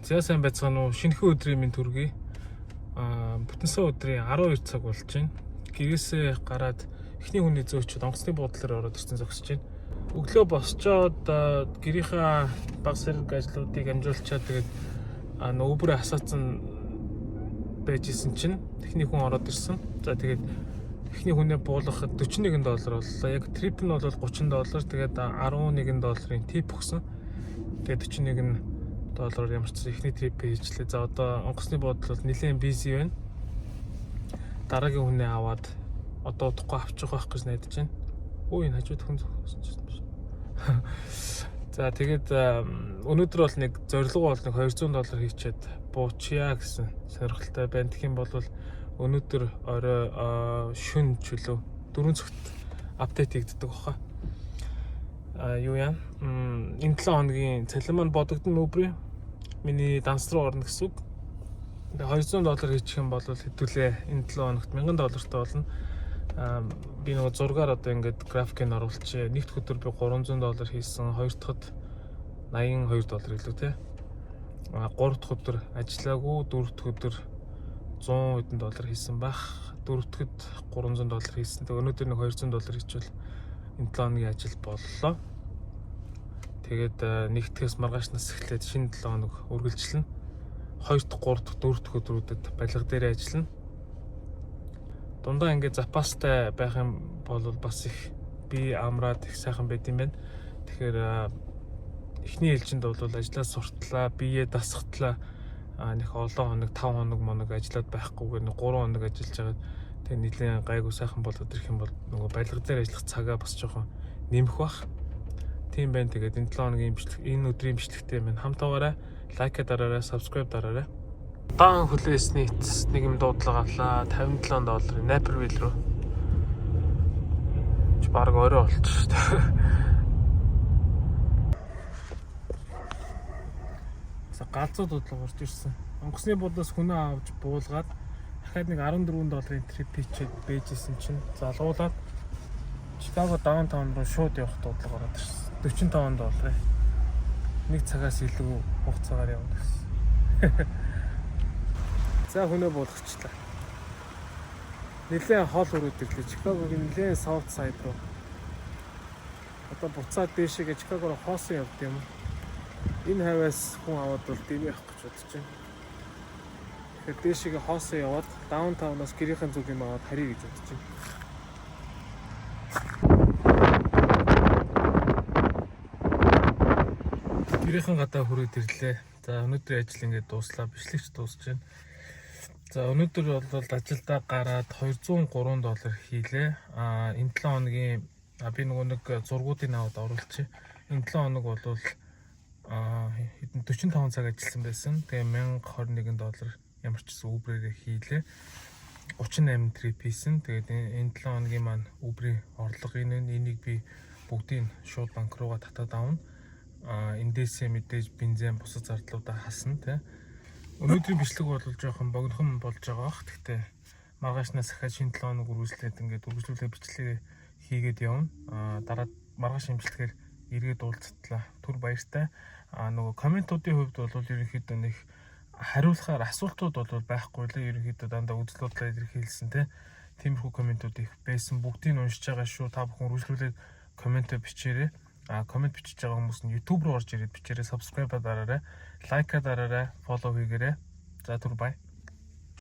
За сайн байцгаана уу. Шинэхэн өдрийн минь төргий. Бүтэнсэн өдрийн 12 цаг болж байна. Гэрээсээ гараад эхний хүний зөөчөд онгоцны буудлаар ороод ирсэн зогсож байна. Өглөө босчоод гэрийнхаа баг зэрэг ажлуудыг амжуулчаад тэгээд өвөр асаацсан байжсэн чинь техний хүн ороод ирсэн. За тэгээд эхний хүнээ буулгахад $41 боллоо. Яг трип нь бол $30. Тэгээд $11 тип өгсөн. Тэгээд $41 ямар ч ихний трип хийжлээ. За одоо онгоцны буудлал бол нэлээд бизи байна. Дараагийн хүнээ аваад одоо удахгүй авчих байх гэж найдаж байна. Өө энэ хажууд хүн зогсож байна. За тэгээд өнөөдөр бол нэг зорилго бол нэг $200 хийчихэд буучъя гэсэн сонирхолтой байна. Тэгэх юм бол өнөөдөр орой шөнө чөлөө 4 цагт апдейт хийгддэг баха. Юу яа? Энэ 7 хоногийн цалин маань бодогдсон өврөө. Миний данс руу орно гэсэн үг. $200 хийчих юм бол хэдүүлээ энэ 7 хоногт $1000 болно. Би нөгөө зургаар одоо ингээд графикийг оруулчих. Нэгд өдөр би $300 хийсэн, хоёр дахьд $82 илүү тий. 3 дахь өдөр ажиллаагүй, 4 дахь өдөр $100 хийсэн байх. 4 дахьд $300 хийсэн. Тэгээ өнөөдөр нэг $200 хийчихвэл энэ 7 хоногийн ажил боллоо. Тэгээд нэгдгээс маргаашнаас эхлээд шинэ 7 хоног үргэлжлэнэ. 2 дахь, 3 дахь, 4 дахь өдрүүдэд барилга дээр ажиллана. Дундаа ингээд запастай байх юм бол бас их би амраад их сайхан байд юм байна. Тэгэхээр эхний ээлжинд бол ажлаа суртлаа, биеэ дасгатлаа. Нэг олон хоног, 5 хоног ажиллаад байхгүйгээр 3 хоног ажиллаж байгаад тэгээ нэлийн гайгүй сайхан болоод ирэх юм бол нөгөө барилга дээр ажиллах цагаа бас жоохон нэмэх бах. Тийм байна. Тэгээд энэ 7 хоногийн энэ өдрийн бичлэгтэй минь хамтаагаарай. Лайк дараарай, subscribe дараарай. Даан хүлээсний эцэс нэг юм дуудлага авлаа. $57 Naperville руу. Бараг орой болчих шүү дээ. Галзуу дуудлага орж ирсэн. Онгоцны буудлаас хүнээ авч буулгаад дахиад нэг $14 трип хийчихэд бэжсэн чинь залгуулаад Chicago downtown руу шууд явах дуудлага ороод ирсэн. $45. Нэг цагаас илүү хугацаагаар явна гэсэн. За хүнээ буулгачлаа. Нэлээд хол өрөөд ирлээ. Чикагогийн нэлээд south side руу. Одоо буцаад дээшээ Чикаго руу хоосон явд юм. Энэ хавьяас хүн аваад бол дэмий авах гэж бодож байна. Тэгэхээр дээшээ хоосон яваад даунтаунаас гэрийнхэн зүг юм аваад харъя гэж бодож байна. Гэрийнхэн гадаа хүрээд ирлээ. За өнөөдрийн ажил ингээд дууслаа. Бичлэгч дуусж байна. За өнөөдөр бол ажилдаа гараад $203 хийлээ. Энэ 7 хоногийн би нөгөө нэг зургуудыг аваад оруулчих. Энэ 7 хоног бол 45 цаг ажилласан байсан. Тэгээ $1021 ямар ч гэсэн Uber-ээр хийлээ. 38 трип хийсэн. Тэгээд энэ 7 хоногийн маань Uber-ийн орлого энийг би бүгдийг шууд банк руугаа татаад авна. Эндээсээ мэдээж бензин бусад зардлуудаа хасна тий. Өнөөдрийн бичлэг бол жоохон богинохон болж байгаа бах. Гэхдээ маргаашнаас дахиад шинэ 7 хоног үргэлжлээд ингээд үргэлжлүүлээ бичлэгээ хийгээд явна. Дараа маргааш бичлэгээр эргээд уулзтлаа. Түр баяртай. Нөгөө комментуудын хувьд бол ерөнхийдөө нэг хариулахаар асуултууд бол байхгүй л ерөнхийдөө дандаа үзэл бодлоо илэрхийлсэн тий. Тиймэрхүү комментууд их байсан. Бүгдийг уншиж байгаа шүү. Та бүхэн үргэлжлүүлээд коммент бичээрэй. Коммент бичиж байгаа хүмүүс нь YouTube руу орж ирээд бичээрэй, subscribe дараарай, лайк дараарай, follow хийгээрэй. За түр бай.